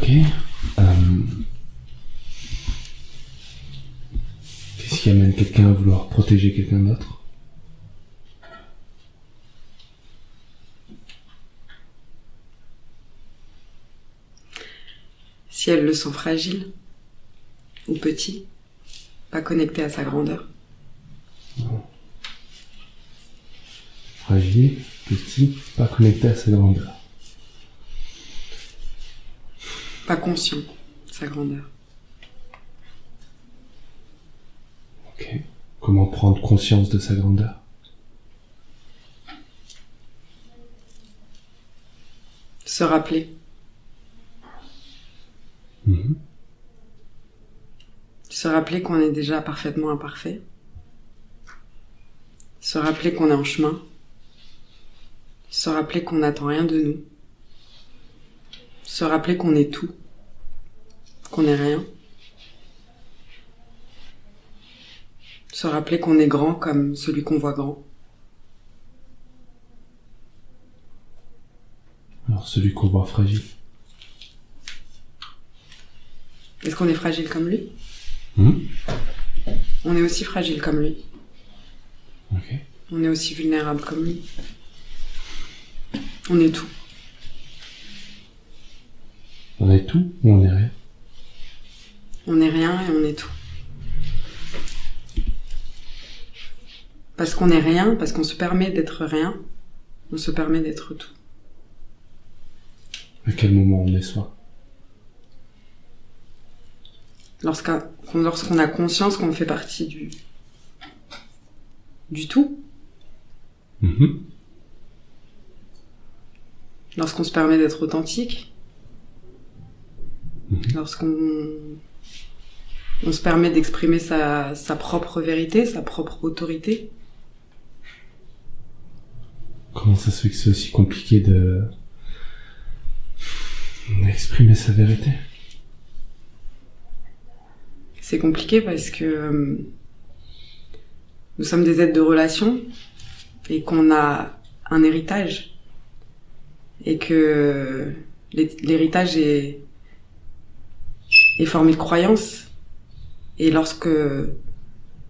Ok. Qu'est-ce qui amène quelqu'un à vouloir protéger quelqu'un d'autre? Si elle le sent fragile ou petit, pas connecté à sa grandeur. Fragile, petit, pas connecté à sa grandeur. Pas conscient de sa grandeur. Ok. Comment prendre conscience de sa grandeur? Se rappeler. Se rappeler qu'on est déjà parfaitement imparfait. Se rappeler qu'on est en chemin. Se rappeler qu'on n'attend rien de nous. Se rappeler qu'on est tout. Qu'on n'est rien. Se rappeler qu'on est grand comme celui qu'on voit grand. Alors celui qu'on voit fragile. Est-ce qu'on est fragile comme lui? On est aussi fragile comme lui. Ok. On est aussi vulnérable comme lui. On est tout. On est tout ou on est rien? On est rien et on est tout. Parce qu'on est rien, parce qu'on se permet d'être rien, on se permet d'être tout. À quel moment on est soi? Lorsqu'on a conscience qu'on fait partie du tout. Lorsqu'on se permet d'être authentique. Lorsqu'on se permet d'exprimer sa propre vérité, sa propre autorité. Comment ça se fait que c'est aussi compliqué d'exprimer sa vérité? C'est compliqué parce que nous sommes des êtres de relation et qu'on a un héritage. Et que l'héritage est formé de croyances. Et lorsque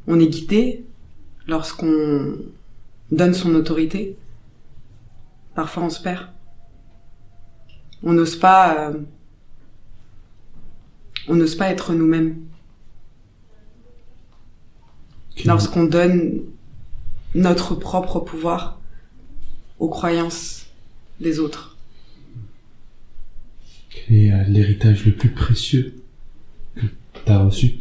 on est guidé, lorsqu'on donne son autorité, parfois on se perd. On n'ose pas être nous-mêmes. Lorsqu'on donne notre propre pouvoir aux croyances des autres. Quel est l'héritage le plus précieux que tu as reçu?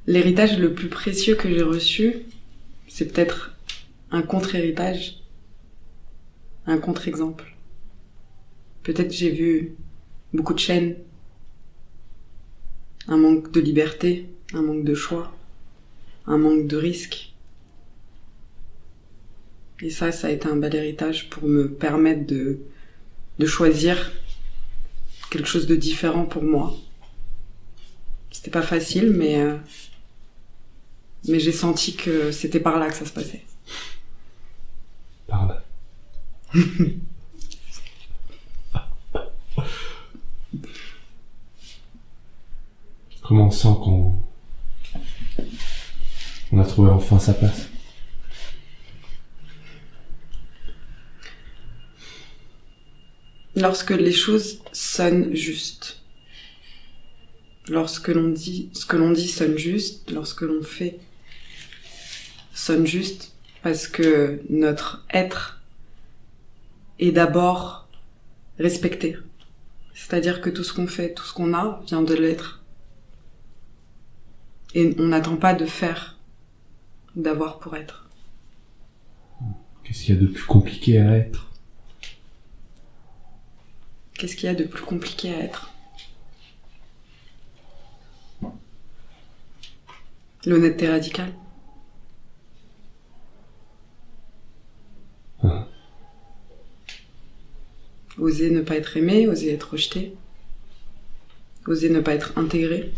L'héritage le plus précieux que j'ai reçu, c'est peut-être un contre-héritage, un contre-exemple. Peut-être j'ai vu beaucoup de chaînes, un manque de liberté, un manque de choix, un manque de risque. Et ça a été un bel héritage pour me permettre de choisir quelque chose de différent pour moi. C'était pas facile, mais j'ai senti que c'était par là que ça se passait. Par là. Comment on sent qu'on a trouvé enfin sa place? Lorsque les choses sonnent juste. Lorsque ce que l'on dit sonne juste, lorsque l'on fait sonne juste, parce que notre être est d'abord respecté. C'est-à-dire que tout ce qu'on fait, tout ce qu'on a, vient de l'être. Et on n'attend pas de faire, d'avoir pour être. Qu'est-ce qu'il y a de plus compliqué à être? Qu'est-ce qu'il y a de plus compliqué à être? L'honnêteté radicale. Oser ne pas être aimé, oser être rejeté. Oser ne pas être intégré.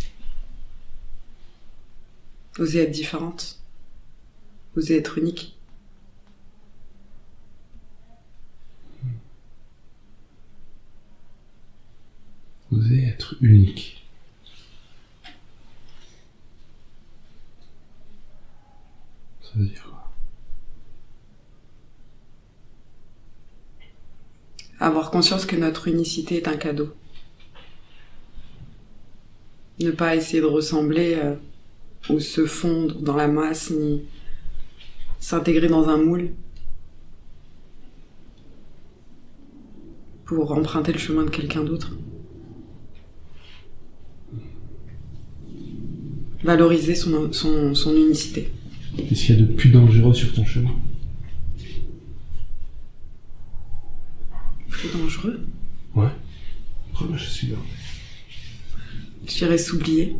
Oser être différente. Oser être unique. Être unique. Ça veut dire quoi? Avoir conscience que notre unicité est un cadeau. Ne pas essayer de ressembler ou se fondre dans la masse, ni s'intégrer dans un moule pour emprunter le chemin de quelqu'un d'autre. Valoriser son unicité. Qu'est-ce qu'il y a de plus dangereux sur ton chemin? Plus dangereux? Ouais. Moi, je suis là. Je dirais s'oublier.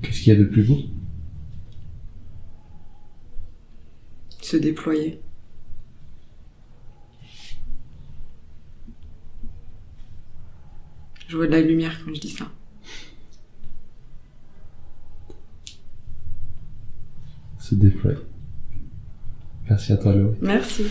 Qu'est-ce qu'il y a de plus beau? Se déployer. Je vois de la lumière quand je dis ça. Se déployer. Merci à toi, Laurie. Merci.